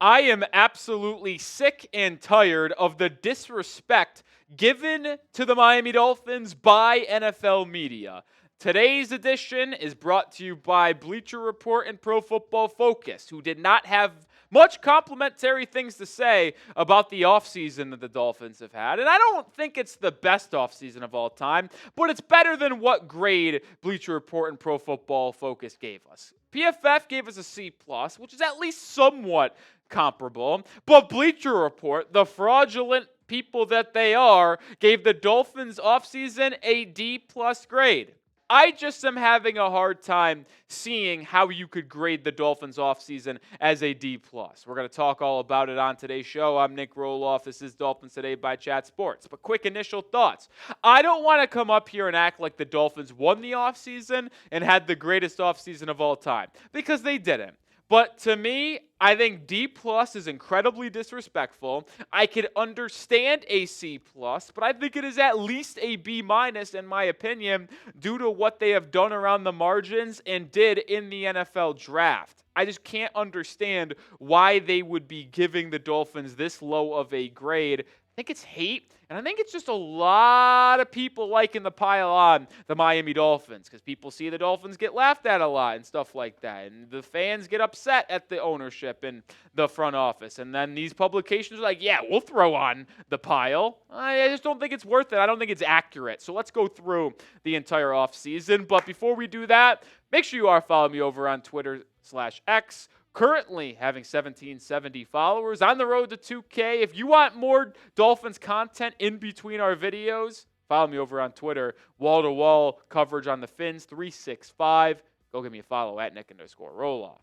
I am absolutely sick and tired of the disrespect given to the Miami Dolphins by NFL media. Today's edition is brought to you by Bleacher Report and Pro Football Focus, who did not have much complimentary things to say about the offseason that the Dolphins have had. And I don't think it's the best offseason of all time, but it's better than what grade Bleacher Report and Pro Football Focus gave us. PFF gave us a C+, which is at least somewhat comparable, but Bleacher Report, the fraudulent people that they are, gave the Dolphins offseason a D+ grade. I just am having a hard time seeing how you could grade the Dolphins offseason as a D+. We're going to talk all about it on today's show. I'm Nic Rohloff. This is Dolphins Today by Chat Sports. But quick initial thoughts. I don't want to come up here and act like the Dolphins won the offseason and had the greatest offseason of all time, because they didn't. But to me, I think D+ is incredibly disrespectful. I could understand a C+, but I think it is at least a B- in my opinion, due to what they have done around the margins and did in the NFL draft. I just can't understand why they would be giving the Dolphins this low of a grade. I think it's hate, and I think it's just a lot of people liking the pile on the Miami Dolphins, because people see the Dolphins get laughed at a lot and stuff like that, and the fans get upset at the ownership and the front office, and then these publications are like, yeah, we'll throw on the pile. I just don't think it's worth it. I don't think it's accurate. So let's go through the entire offseason, but before we do that, make sure you are following me over on Twitter/X. Currently having 1770 followers, on the road to 2K. If you want more Dolphins content in between our videos, follow me over on Twitter. Wall-to-wall coverage on the Fins, 365. Go give me a follow at Nic_Rohloff.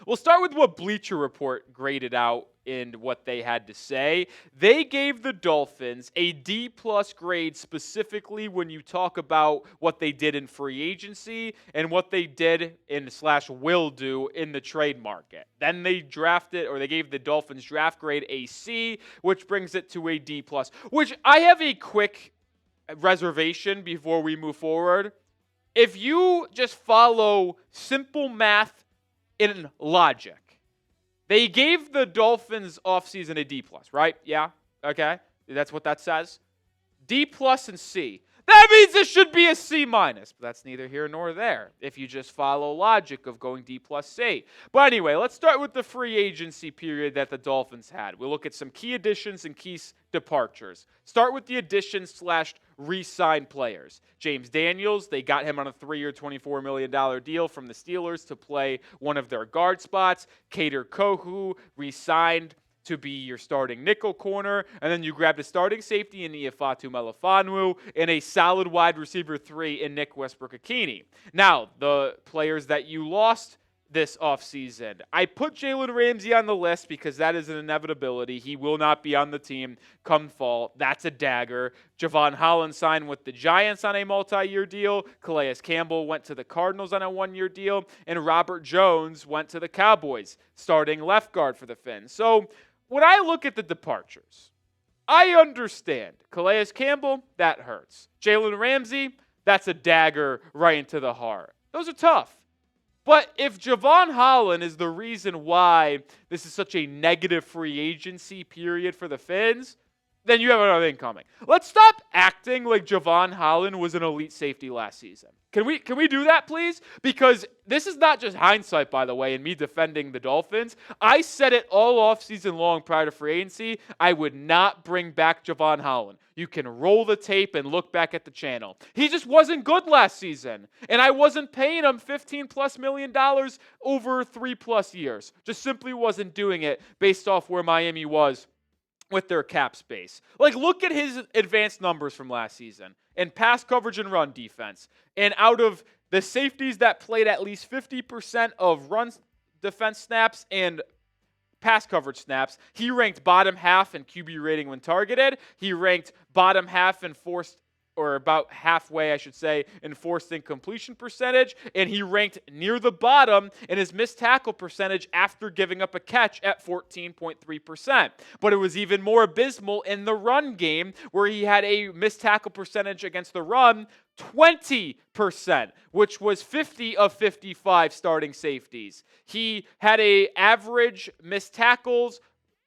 We'll start with what Bleacher Report graded out and what they had to say. They gave the Dolphins a D+ grade specifically when you talk about what they did in free agency and what they did in / will do in the trade market. Then they gave the Dolphins draft grade a C, which brings it to a D+, which I have a quick reservation before we move forward. If you just follow simple math in logic, they gave the Dolphins offseason a D+, right? Yeah? Okay. That's what that says. D+ and C. That means it should be a C-, but that's neither here nor there if you just follow logic of going D+ C. But anyway, let's start with the free agency period that the Dolphins had. We'll look at some key additions and key departures. Start with the additions / re-signed players. James Daniels, they got him on a 3-year, $24 million deal from the Steelers to play one of their guard spots. Kader Kohou re-signed to be your starting nickel corner, and then you grabbed a starting safety in Ifeatu Melifonwu and a solid wide receiver 3 in Nick Westbrook-Ikhine. Now, the players that you lost this offseason, I put Jalen Ramsey on the list because that is an inevitability. He will not be on the team come fall. That's a dagger. Jevon Holland signed with the Giants on a multi-year deal. Calais Campbell went to the Cardinals on a 1-year deal, and Robert Jones went to the Cowboys, starting left guard for the Fins. So when I look at the departures, I understand. Calais Campbell, that hurts. Jalen Ramsey, that's a dagger right into the heart. Those are tough. But if Jevon Holland is the reason why this is such a negative free agency period for the Fins, then you have another thing coming. Let's stop acting like Jevon Holland was an elite safety last season. Can we do that, please? Because this is not just hindsight, by the way, and me defending the Dolphins. I said it all offseason long prior to free agency. I would not bring back Jevon Holland. You can roll the tape and look back at the channel. He just wasn't good last season. And I wasn't paying him $15+ million over 3+ years. Just simply wasn't doing it based off where Miami was with their cap space. Like, look at his advanced numbers from last season in pass coverage and run defense. And out of the safeties that played at least 50% of run defense snaps and pass coverage snaps, he ranked bottom half in QB rating when targeted. He ranked bottom half in forced or about halfway, I should say, in forced incompletion percentage, and he ranked near the bottom in his missed tackle percentage after giving up a catch at 14.3%. But it was even more abysmal in the run game, where he had a missed tackle percentage against the run 20%, which was 50 of 55 starting safeties. He had a average missed tackles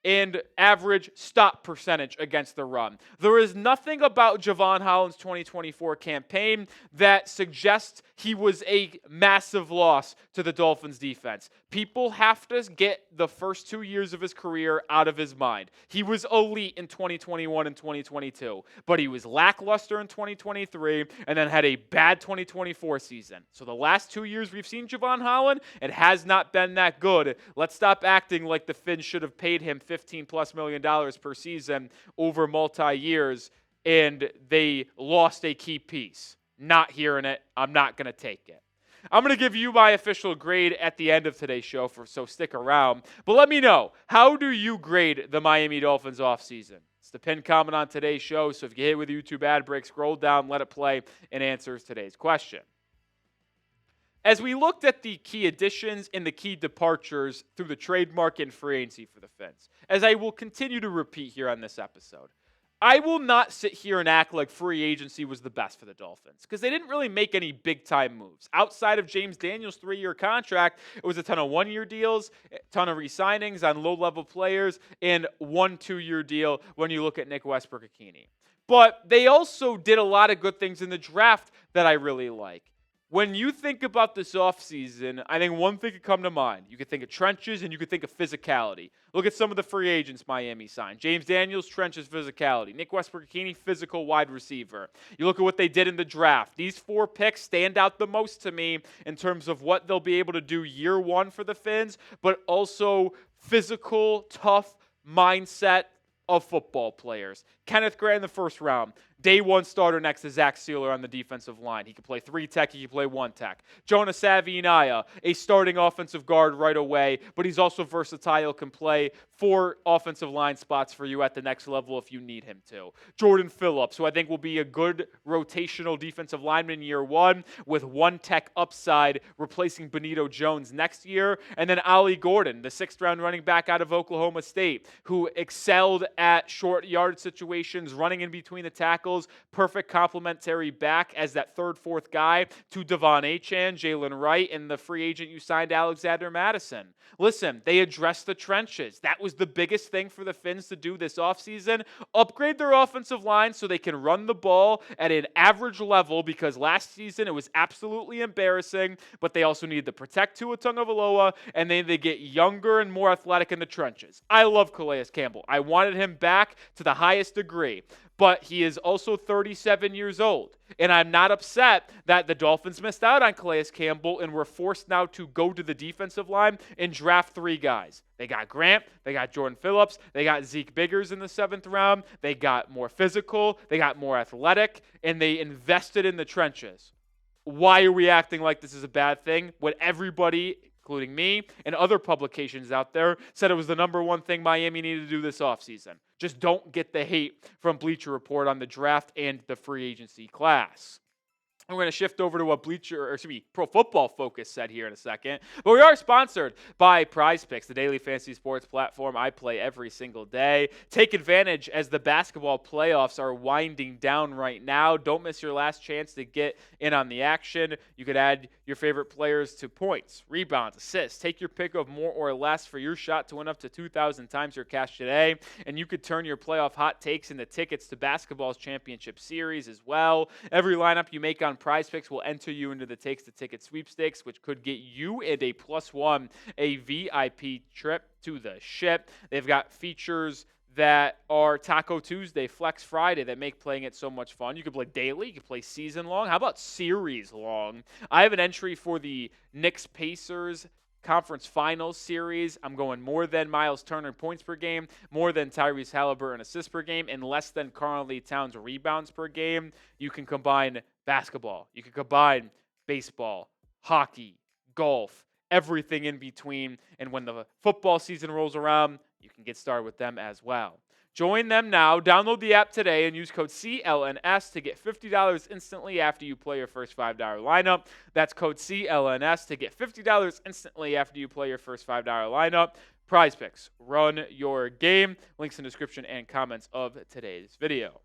and average stop percentage against the run. There is nothing about Jevon Holland's 2024 campaign that suggests he was a massive loss to the Dolphins defense. People have to get the first 2 years of his career out of his mind. He was elite in 2021 and 2022, but he was lackluster in 2023 and then had a bad 2024 season. So the last 2 years we've seen Jevon Holland, it has not been that good. Let's stop acting like the Finns should have paid him $15+ million per season over multi-years, and they lost a key piece. Not hearing it. I'm not going to take it. I'm going to give you my official grade at the end of today's show, so stick around. But let me know, how do you grade the Miami Dolphins offseason? It's the pinned comment on today's show, so if you hit with YouTube ad break, scroll down, let it play, and answers today's question. As we looked at the key additions and the key departures through the trade market and free agency for the Finns, as I will continue to repeat here on this episode, I will not sit here and act like free agency was the best for the Dolphins, because they didn't really make any big-time moves. Outside of James Daniels' 3-year contract, it was a ton of 1-year deals, a ton of re-signings on low-level players, and 1 2-year deal when you look at Nick Westbrook-Ikhine. But they also did a lot of good things in the draft that I really like. When you think about this offseason, I think one thing could come to mind. You could think of trenches and you could think of physicality. Look at some of the free agents Miami signed. James Daniels, trenches, physicality. Nick Westbrook-Ikhine, physical wide receiver. You look at what they did in the draft. These 4 picks stand out the most to me in terms of what they'll be able to do year 1 for the Finns, but also physical, tough mindset of football players. Kenneth Grant in the first round. Day 1 starter next to Zach Sealer on the defensive line. He can play 3 tech, he can play 1 tech. Jonah Savaiinaea, a starting offensive guard right away, but he's also versatile, can play 4 offensive line spots for you at the next level if you need him to. Jordan Phillips, who I think will be a good rotational defensive lineman year 1 with 1 tech upside, replacing Benito Jones next year. And then Ollie Gordon, the 6th round running back out of Oklahoma State, who excelled at short yard situations, running in between the tackles. Perfect complementary back as that 3rd, 4th guy to Devon Achane, Jalen Wright, and the free agent you signed, Alexander Madison. Listen, they addressed the trenches. That was the biggest thing for the Finns to do this offseason. Upgrade their offensive line so they can run the ball at an average level, because last season it was absolutely embarrassing, but they also need to protect Tua Tagovailoa, and then they get younger and more athletic in the trenches. I love Calais Campbell. I wanted him back to the highest degree. But he is also 37 years old. And I'm not upset that the Dolphins missed out on Calais Campbell and were forced now to go to the defensive line and draft 3 guys. They got Grant, they got Jordan Phillips, they got Zeke Biggers in the 7th round, they got more physical, they got more athletic, and they invested in the trenches. Why are we acting like this is a bad thing when everybody, including me and other publications out there, said it was the number 1 thing Miami needed to do this offseason? Just don't get the hate from Bleacher Report on the draft and the free agency class. We're going to shift over to what Pro Football Focus said here in a second. But we are sponsored by Prize Picks, the daily fantasy sports platform I play every single day. Take advantage as the basketball playoffs are winding down right now. Don't miss your last chance to get in on the action. You could add your favorite players to points, rebounds, assists. Take your pick of more or less for your shot to win up to 2,000 times your cash today. And you could turn your playoff hot takes into tickets to basketball's championship series as well. Every lineup you make on Prize Picks will enter you into the Takes the Ticket sweepstakes, which could get you and a +1 a VIP trip to the ship. They've got features that are Taco Tuesday, Flex Friday, that make playing it so much fun. You can play daily, you can play season long. How about series long? I have an entry for the Knicks Pacers Conference Finals series. I'm going more than Miles Turner points per game, more than Tyrese Halliburton assists per game, and less than Karl-Anthony Towns rebounds per game. You can combine basketball. You can combine baseball, hockey, golf, everything in between. And when the football season rolls around, you can get started with them as well. Join them now. Download the app today and use code CLNS to get $50 instantly after you play your first $5 lineup. That's code CLNS to get $50 instantly after you play your first $5 lineup. Prize Picks. Run your game. Links in the description and comments of today's video.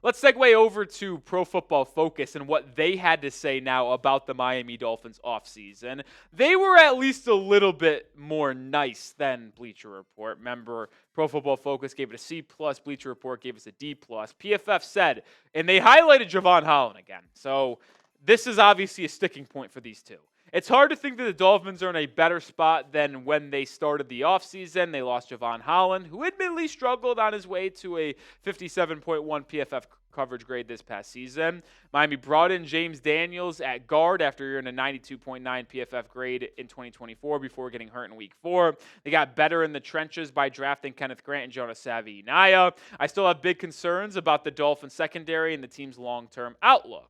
Let's segue over to Pro Football Focus and what they had to say now about the Miami Dolphins offseason. They were at least a little bit more nice than Bleacher Report. Remember, Pro Football Focus gave it a C+, Bleacher Report gave us a D+. PFF said, and they highlighted Jevon Holland again. So this is obviously a sticking point for these two. It's hard to think that the Dolphins are in a better spot than when they started the offseason. They lost Jevon Holland, who admittedly struggled on his way to a 57.1 PFF coverage grade this past season. Miami brought in James Daniels at guard after earning a 92.9 PFF grade in 2024 before getting hurt in Week 4. They got better in the trenches by drafting Kenneth Grant and Jonah Savaiinaea. I still have big concerns about the Dolphins secondary and the team's long-term outlook.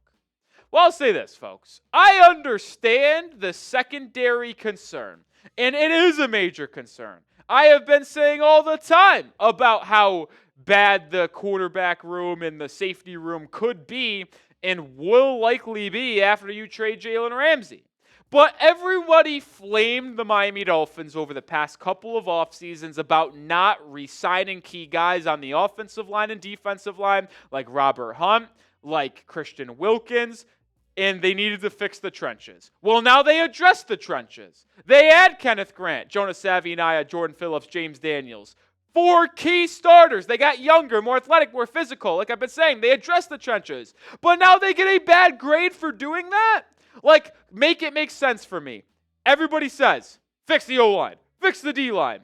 Well, I'll say this, folks. I understand the secondary concern, and it is a major concern. I have been saying all the time about how bad the quarterback room and the safety room could be and will likely be after you trade Jalen Ramsey. But everybody flamed the Miami Dolphins over the past couple of off seasons about not re-signing key guys on the offensive line and defensive line like Robert Hunt, like Christian Wilkins, and they needed to fix the trenches. Well, now they address the trenches. They add Kenneth Grant, Jonah Savaiinaea, Jordan Phillips, James Daniels. 4 key starters. They got younger, more athletic, more physical. Like I've been saying, they address the trenches. But now they get a bad grade for doing that? Like, make it make sense for me. Everybody says, fix the O-line, fix the D-line.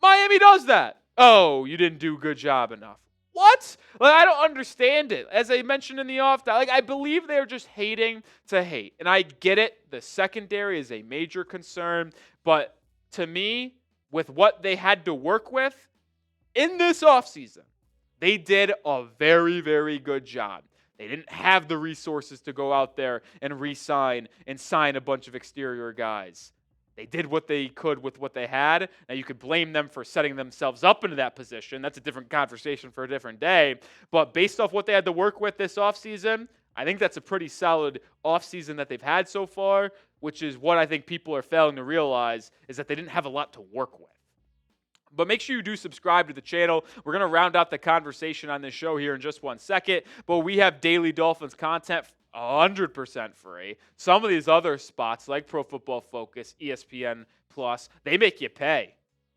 Miami does that. Oh, you didn't do a good job enough. What? Like, I don't understand it. As I mentioned in the off, like I believe they're just hating to hate. And I get it. The secondary is a major concern. But to me, with what they had to work with in this offseason, they did a very, very good job. They didn't have the resources to go out there and re-sign and sign a bunch of exterior guys. They did what they could with what they had. Now, you could blame them for setting themselves up into that position. That's a different conversation for a different day. But based off what they had to work with this offseason, I think that's a pretty solid offseason that they've had so far, which is what I think people are failing to realize is that they didn't have a lot to work with. But make sure you do subscribe to the channel. We're going to round out the conversation on this show here in just one second. But we have daily Dolphins content 100% free. Some of these other spots like Pro Football Focus, ESPN Plus, they make you pay.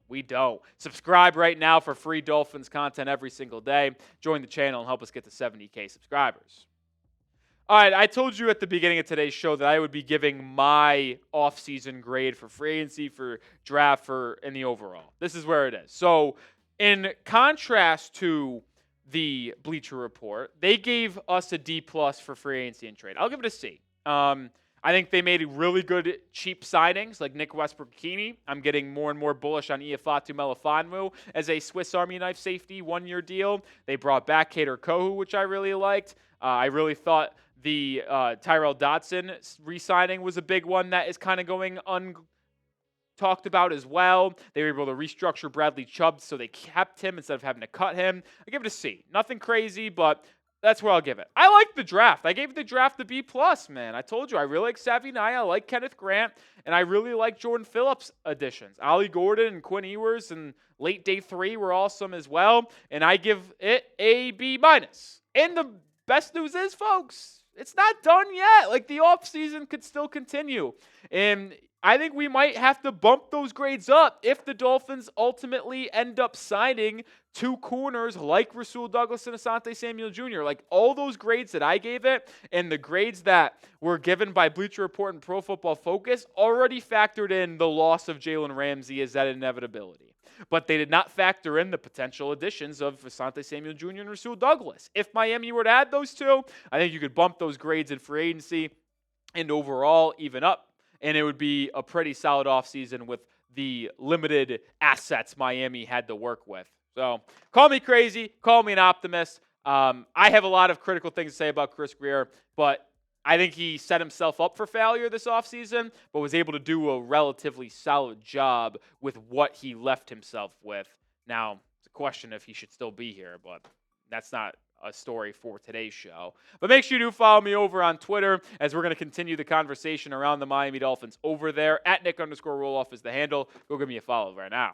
We don't. Subscribe right now for free Dolphins content every single day. Join the channel and help us get to 70K subscribers. All right, I told you at the beginning of today's show that I would be giving my offseason grade for free agency, for draft, for in the overall. This is where it is. So in contrast to the Bleacher Report, they gave us a D+ for free agency and trade. I'll give it a C. I think they made really good cheap signings like Nick Westbrook-Ikhine. I'm getting more and more bullish on Ifeatu Melifonwu as a Swiss Army knife safety, 1-year deal. They brought back Kader Kohou, which I really liked. I really thought the Tyrell Dodson re-signing was a big one that is kind of going talked about as well. They were able to restructure Bradley Chubb, so they kept him instead of having to cut him. I give it a C. Nothing crazy, but that's where I'll give it. I like the draft. I gave the draft a B+, man. I told you, I really like Savaiinaea, I like Kenneth Grant, and I really like Jordan Phillips additions. Ollie Gordon and Quinn Ewers and late day 3 were awesome as well, and I give it a B-. And the best news is, folks, it's not done yet. Like, the offseason could still continue. And I think we might have to bump those grades up if the Dolphins ultimately end up signing 2 corners like Rasul Douglas and Asante Samuel Jr. Like, all those grades that I gave it and the grades that were given by Bleacher Report and Pro Football Focus already factored in the loss of Jalen Ramsey as that inevitability. But they did not factor in the potential additions of Asante Samuel Jr. and Rasul Douglas. If Miami were to add those 2, I think you could bump those grades in free agency and overall even up. And it would be a pretty solid offseason with the limited assets Miami had to work with. So call me crazy, call me an optimist. I have a lot of critical things to say about Chris Grier, but I think he set himself up for failure this offseason, but was able to do a relatively solid job with what he left himself with. Now, it's a question if he should still be here, but that's not a story for today's show. But make sure you do follow me over on Twitter as we're going to continue the conversation around the Miami Dolphins over there. @Nic_Rohloff is the handle. Go give me a follow right now.